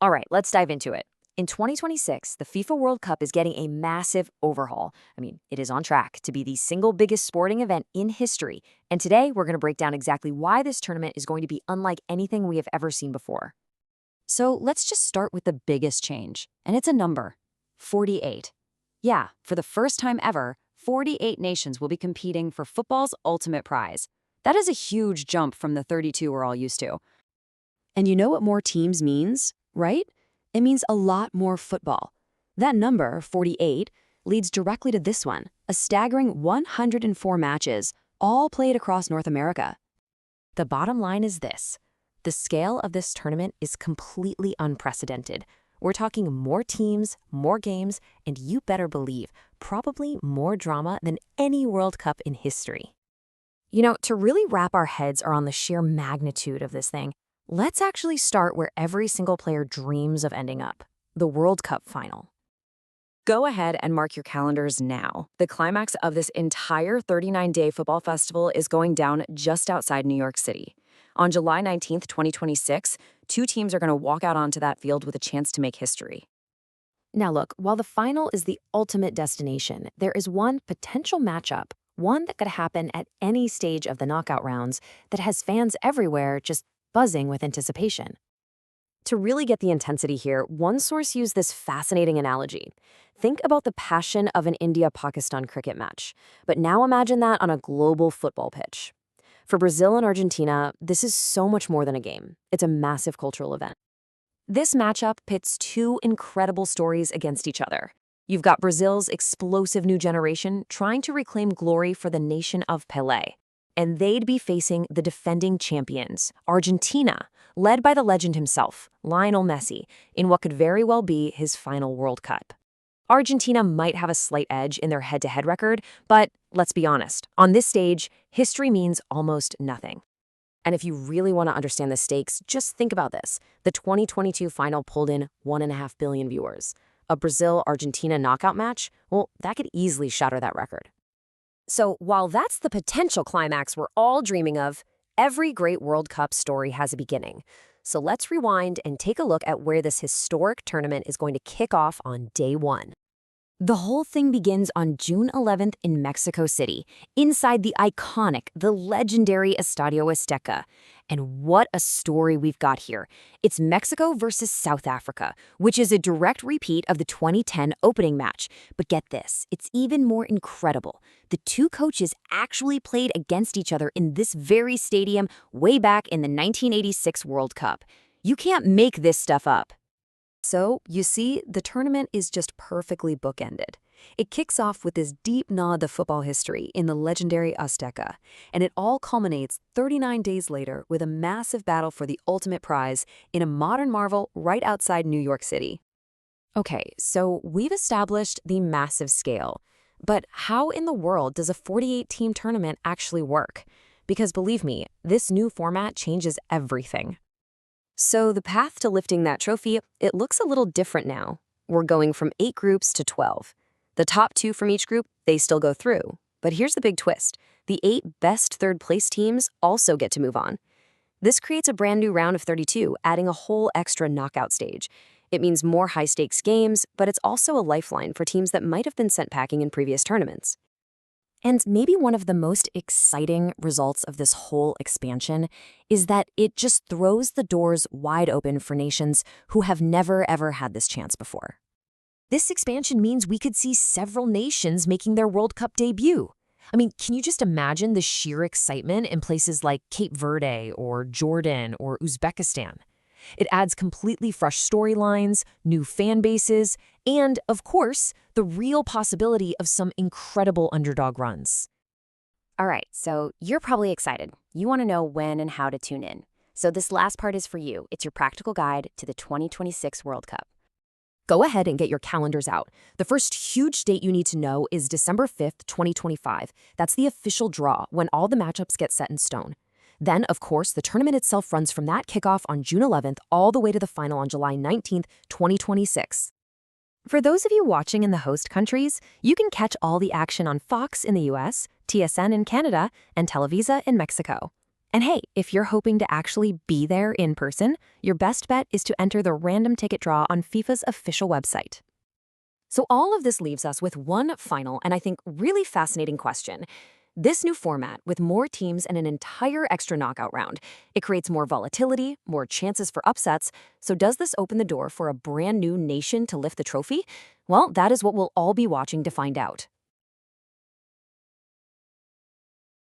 All right, let's dive into it. In 2026, the FIFA World Cup is getting a massive overhaul. It is on track to be the single biggest sporting event in history. And today, we're going to break down exactly why this tournament is going to be unlike anything we have ever seen before. So let's just start with the biggest change, and it's a number: 48. Yeah, for the first time ever, 48 nations will be competing for football's ultimate prize. That is a huge jump from the 32 we're all used to. And you know what more teams means, right? It means a lot more football. That number, 48, leads directly to this one, a staggering 104 matches, all played across North America. The bottom line is this. The scale of this tournament is completely unprecedented. We're talking more teams, more games, and you better believe, probably more drama than any World Cup in history. To really wrap our heads around the sheer magnitude of this thing, let's actually start where every single player dreams of ending up, the World Cup final. Go ahead and mark your calendars now. The climax of this entire 39-day football festival is going down just outside New York City. On July 19th, 2026, two teams are going to walk out onto that field with a chance to make history. Now look, while the final is the ultimate destination, there is one potential matchup, one that could happen at any stage of the knockout rounds that has fans everywhere just buzzing with anticipation. To really get the intensity here, one source used this fascinating analogy. Think about the passion of an India-Pakistan cricket match, but now imagine that on a global football pitch. For Brazil and Argentina, this is so much more than a game. It's a massive cultural event. This matchup pits two incredible stories against each other. You've got Brazil's explosive new generation trying to reclaim glory for the nation of Pelé. And they'd be facing the defending champions, Argentina, led by the legend himself, Lionel Messi, in what could very well be his final World Cup. Argentina might have a slight edge in their head-to-head record, but let's be honest, on this stage, history means almost nothing. And if you really want to understand the stakes, just think about this. The 2022 final pulled in 1.5 billion viewers. A Brazil-Argentina knockout match, well, that could easily shatter that record. So while that's the potential climax we're all dreaming of, every great World Cup story has a beginning. So let's rewind and take a look at where this historic tournament is going to kick off on day one. The whole thing begins on June 11th in Mexico City, inside the iconic, the legendary Estadio Azteca. And what a story we've got here. It's Mexico versus South Africa, which is a direct repeat of the 2010 opening match. But get this, it's even more incredible. The two coaches actually played against each other in this very stadium way back in the 1986 World Cup. You can't make this stuff up. So, you see, the tournament is just perfectly bookended. It kicks off with this deep nod to football history in the legendary Azteca, and it all culminates 39 days later with a massive battle for the ultimate prize in a modern marvel right outside New York City. Okay, so we've established the massive scale, but how in the world does a 48-team tournament actually work? Because believe me, this new format changes everything. So the path to lifting that trophy, it looks a little different now. We're going from 8 groups to 12. The top 2 from each group, they still go through. But here's the big twist. The 8 best third-place teams also get to move on. This creates a brand new round of 32, adding a whole extra knockout stage. It means more high-stakes games, but it's also a lifeline for teams that might have been sent packing in previous tournaments. And maybe one of the most exciting results of this whole expansion is that it just throws the doors wide open for nations who have never ever had this chance before. This expansion means we could see several nations making their World Cup debut. Can you just imagine the sheer excitement in places like Cape Verde or Jordan or Uzbekistan? It adds completely fresh storylines, new fan bases, and, of course, the real possibility of some incredible underdog runs. All right, so you're probably excited. You want to know when and how to tune in. So this last part is for you. It's your practical guide to the 2026 World Cup. Go ahead and get your calendars out. The first huge date you need to know is December 5th, 2025. That's the official draw, when all the matchups get set in stone. Then, of course, the tournament itself runs from that kickoff on June 11th all the way to the final on July 19th, 2026. For those of you watching in the host countries, you can catch all the action on Fox in the US, TSN in Canada, and Televisa in Mexico. And hey, if you're hoping to actually be there in person, your best bet is to enter the random ticket draw on FIFA's official website. So all of this leaves us with one final and I think really fascinating question. This new format, with more teams and an entire extra knockout round, it creates more volatility, more chances for upsets. So does this open the door for a brand new nation to lift the trophy? Well, that is what we'll all be watching to find out.